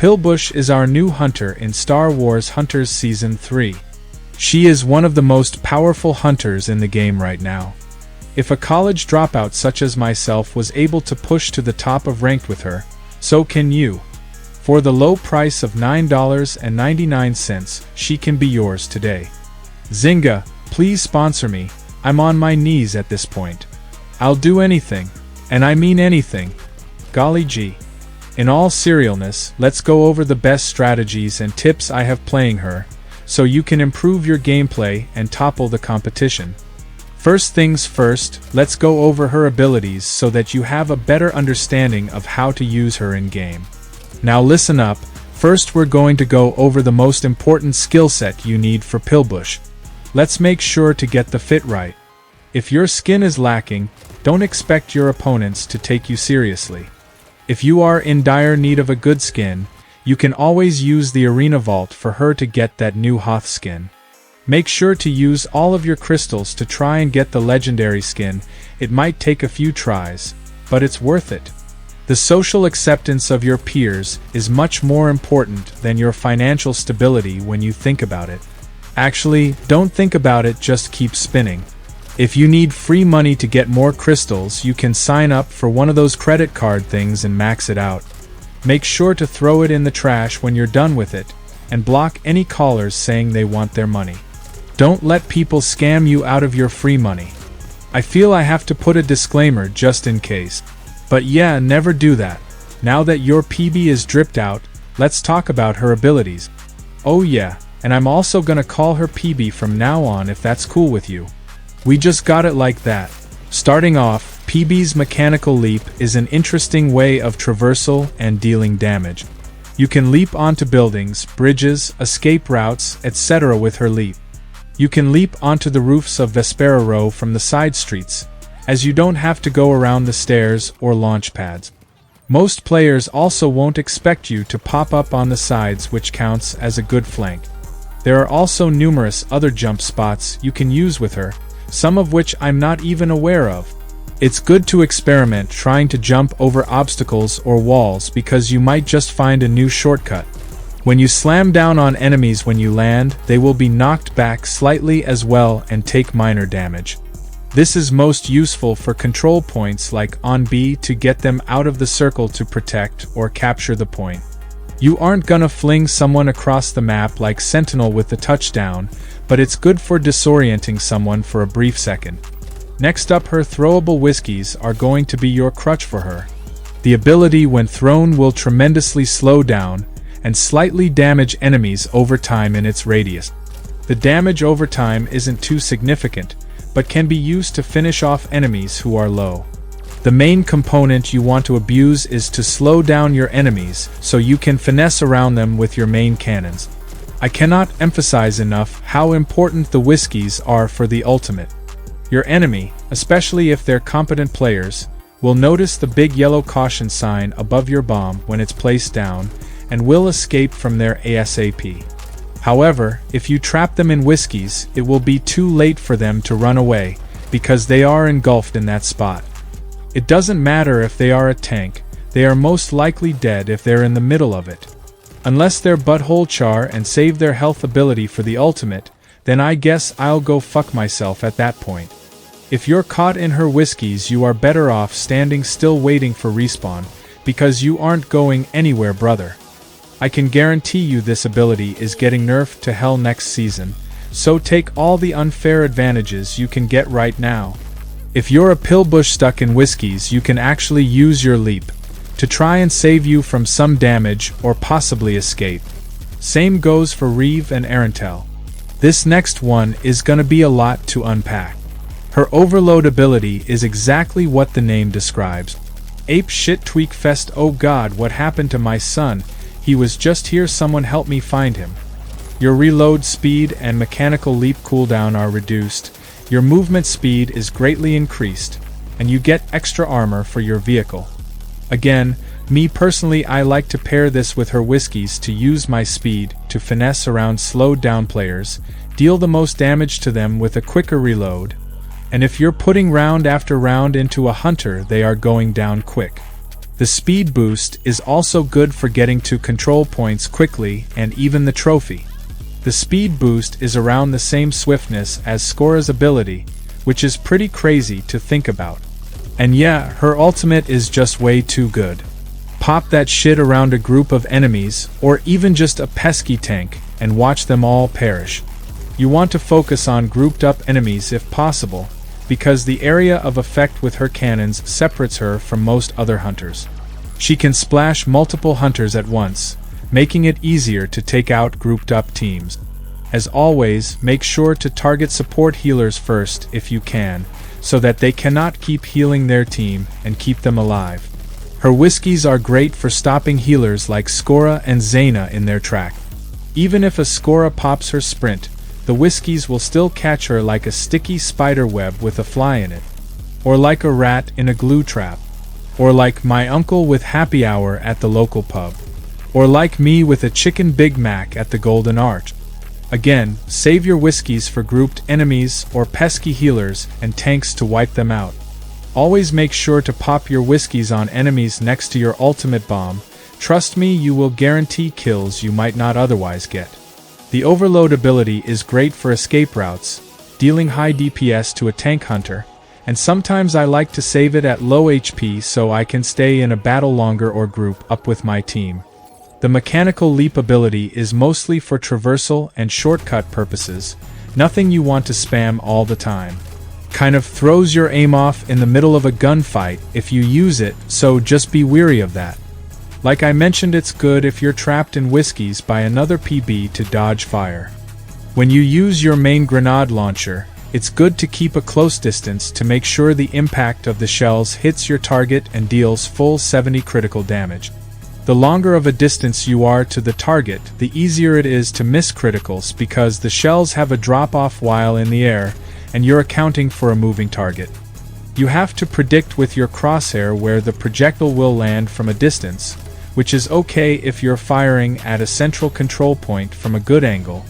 Pilbush is our new hunter in Star Wars Hunters Season 3. She is one of the most powerful hunters in the game right now. If a college dropout such as myself was able to push to the top of ranked with her, so can you. For the low price of $9.99, she can be yours today. Zynga, please sponsor me. I'm on my knees at this point. I'll do anything, and I mean anything. Golly gee. In all seriousness, let's go over the best strategies and tips I have playing her, so you can improve your gameplay and topple the competition. First things first, let's go over her abilities so that you have a better understanding of how to use her in-game. Now listen up, first we're going to go over the most important skill set you need for Pilbush. Let's make sure to get the fit right. If your skin is lacking, don't expect your opponents to take you seriously. If you are in dire need of a good skin, you can always use the Arena Vault for her to get that new Hoth skin. Make sure to use all of your crystals to try and get the legendary skin. It might take a few tries, but it's worth it. The social acceptance of your peers is much more important than your financial stability when you think about it. Actually, don't think about it, just keep spinning. If you need free money to get more crystals, you can sign up for one of those credit card things and max it out. Make sure to throw it in the trash when you're done with it, and block any callers saying they want their money. Don't let people scam you out of your free money. I feel I have to put a disclaimer just in case. But yeah, never do that. Now that your PB is dripped out, let's talk about her abilities. Oh yeah, and I'm also gonna call her PB from now on if that's cool with you. We just got it like that. Starting off, PB's mechanical leap is an interesting way of traversal and dealing damage. You can leap onto buildings, bridges, escape routes, etc. with her leap. You can leap onto the roofs of Vespera Row from the side streets, as you don't have to go around the stairs or launch pads. Most players also won't expect you to pop up on the sides, which counts as a good flank. There are also numerous other jump spots you can use with her, some of which I'm not even aware of. It's good to experiment trying to jump over obstacles or walls because you might just find a new shortcut. When you slam down on enemies when you land, they will be knocked back slightly as well and take minor damage. This is most useful for control points like on B to get them out of the circle to protect or capture the point. You aren't gonna fling someone across the map like Sentinel with the touchdown, but it's good for disorienting someone for a brief second. Next up, her throwable whiskies are going to be your crutch for her. The ability when thrown will tremendously slow down and slightly damage enemies over time in its radius. The damage over time isn't too significant, but can be used to finish off enemies who are low. The main component you want to abuse is to slow down your enemies so you can finesse around them with your main cannons. I cannot emphasize enough how important the whiskies are for the ultimate. Your enemy, especially if they're competent players, will notice the big yellow caution sign above your bomb when it's placed down and will escape from there ASAP. However, if you trap them in whiskies, it will be too late for them to run away because they are engulfed in that spot. It doesn't matter if they are a tank, they are most likely dead if they're in the middle of it. Unless they're butthole char and save their health ability for the ultimate, then I guess I'll go fuck myself at that point. If you're caught in her whiskies, you are better off standing still waiting for respawn, because you aren't going anywhere, brother. I can guarantee you this ability is getting nerfed to hell next season, so take all the unfair advantages you can get right now. If you're a Pilbush stuck in whiskies, you can actually use your leap to try and save you from some damage or possibly escape. Same goes for Reeve and Arentel. This next one is gonna be a lot to unpack. Her overload ability is exactly what the name describes. Ape shit tweak fest. Oh god, what happened to my son? He was just here, someone help me find him. Your reload speed and mechanical leap cooldown are reduced, your movement speed is greatly increased, and you get extra armor for your vehicle. Again, me personally, I like to pair this with her whiskies to use my speed to finesse around slowed down players, deal the most damage to them with a quicker reload, and if you're putting round after round into a hunter, they are going down quick. The speed boost is also good for getting to control points quickly and even the trophy. The speed boost is around the same swiftness as Skora's ability, which is pretty crazy to think about. And yeah, her ultimate is just way too good. Pop that shit around a group of enemies, or even just a pesky tank, and watch them all perish. You want to focus on grouped up enemies if possible, because the area of effect with her cannons separates her from most other hunters. She can splash multiple hunters at once, making it easier to take out grouped up teams. As always, make sure to target support healers first if you can, so that they cannot keep healing their team and keep them alive. Her whiskies are great for stopping healers like Skora and Zaina in their track. Even if a Skora pops her sprint, the whiskies will still catch her like a sticky spider web with a fly in it, or like a rat in a glue trap, or like my uncle with happy hour at the local pub, or like me with a chicken Big Mac at the Golden Arch. Again, save your whiskies for grouped enemies or pesky healers and tanks to wipe them out. Always make sure to pop your whiskies on enemies next to your ultimate bomb. Trust me, you will guarantee kills you might not otherwise get. The overload ability is great for escape routes, dealing high DPS to a tank hunter, and sometimes I like to save it at low HP so I can stay in a battle longer or group up with my team. The mechanical leap ability is mostly for traversal and shortcut purposes, nothing you want to spam all the time. Kind of throws your aim off in the middle of a gunfight if you use it, so just be wary of that. Like I mentioned, it's good if you're trapped in whiskies by another PB to dodge fire. When you use your main grenade launcher, it's good to keep a close distance to make sure the impact of the shells hits your target and deals full 70 critical damage. The longer of a distance you are to the target, the easier it is to miss criticals because the shells have a drop-off while in the air, and you're accounting for a moving target. You have to predict with your crosshair where the projectile will land from a distance, which is okay if you're firing at a central control point from a good angle,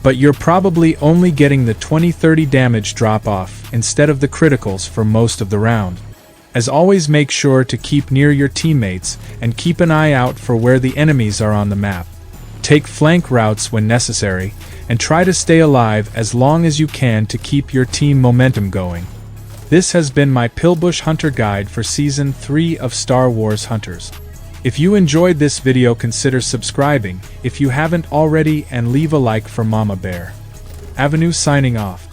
but you're probably only getting the 20-30 damage drop-off instead of the criticals for most of the round. As always, make sure to keep near your teammates and keep an eye out for where the enemies are on the map. Take flank routes when necessary, and try to stay alive as long as you can to keep your team momentum going. This has been my Pilbush Hunter Guide for Season 3 of Star Wars Hunters. If you enjoyed this video, consider subscribing if you haven't already and leave a like for Mama Bear. Avenue signing off.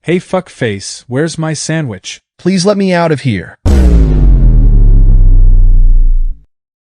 Hey fuckface, where's my sandwich? Please let me out of here.